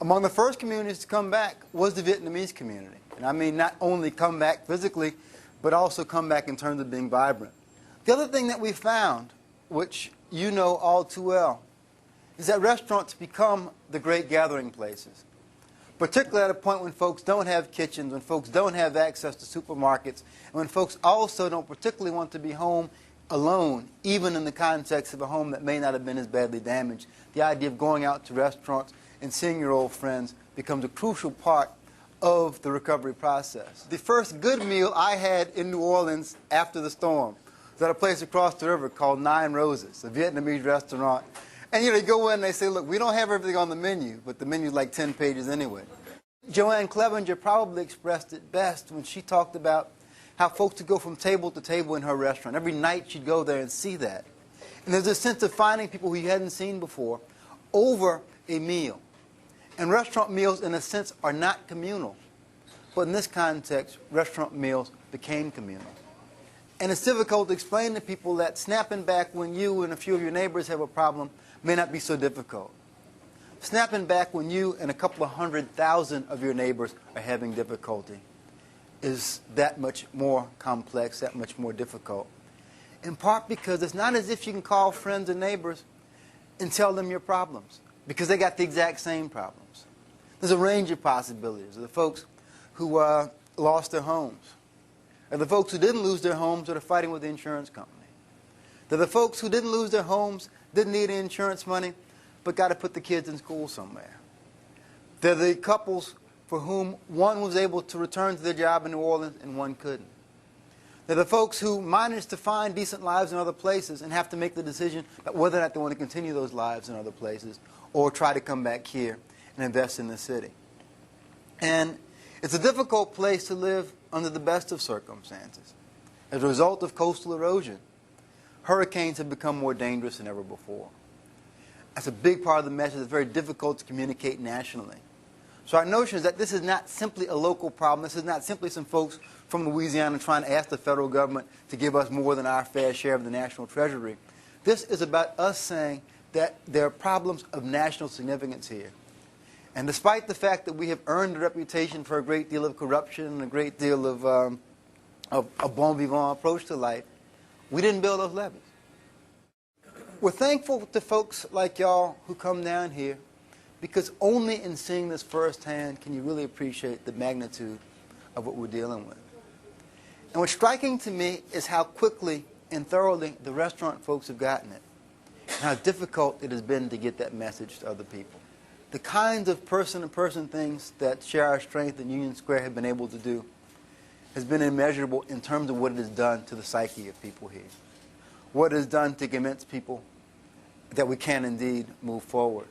Among the first communities to come back was the Vietnamese community. And I mean not only come back physically, but also come back in terms of being vibrant. The other thing that we found, which you know all too well, is that restaurants become the great gathering places, particularly at a point when folks don't have kitchens, when folks don't have access to supermarkets, and when folks also don't particularly want to be home alone, even in the context of a home that may not have been as badly damaged. The idea of going out to restaurants and seeing your old friends becomes a crucial part of the recovery process. The first good meal I had in New Orleans after the storm was at a place across the river called Nine Roses, a Vietnamese restaurant. And you go in and they say, look, we don't have everything on the menu, but the menu's like 10 pages anyway. Joanne Clevenger probably expressed it best when she talked about how folks would go from table to table in her restaurant. Every night she'd go there and see that. And there's a sense of finding people who you hadn't seen before over a meal. And restaurant meals, in a sense, are not communal. But in this context, restaurant meals became communal. And it's difficult to explain to people that snapping back when you and a few of your neighbors have a problem may not be so difficult. Snapping back when you and a couple of 100,000 of your neighbors are having difficulty is that much more complex, that much more difficult. In part because it's not as if you can call friends and neighbors and tell them your problems, because they got the exact same problems. There's a range of possibilities. There are the folks who lost their homes. There are the folks who didn't lose their homes that are fighting with the insurance company. There are the folks who didn't lose their homes, didn't need any insurance money, but got to put the kids in school somewhere. There are the couples for whom one was able to return to their job in New Orleans and one couldn't. There are the folks who managed to find decent lives in other places and have to make the decision about whether or not they want to continue those lives in other places or try to come back here and invest in the city. And it's a difficult place to live under the best of circumstances. As a result of coastal erosion, hurricanes have become more dangerous than ever before. That's a big part of the message. It's very difficult to communicate nationally. So our notion is that this is not simply a local problem. This is not simply some folks from Louisiana trying to ask the federal government to give us more than our fair share of the national treasury. This is about us saying that there are problems of national significance here. And despite the fact that we have earned a reputation for a great deal of corruption and a great deal of a bon vivant approach to life, we didn't build those levees. We're thankful to folks like y'all who come down here, because only in seeing this firsthand can you really appreciate the magnitude of what we're dealing with. And what's striking to me is how quickly and thoroughly the restaurant folks have gotten it, and how difficult it has been to get that message to other people. The kinds of person-to-person things that Share Our Strength and Union Square have been able to do has been immeasurable in terms of what it has done to the psyche of people here, what it has done to convince people that we can indeed move forward.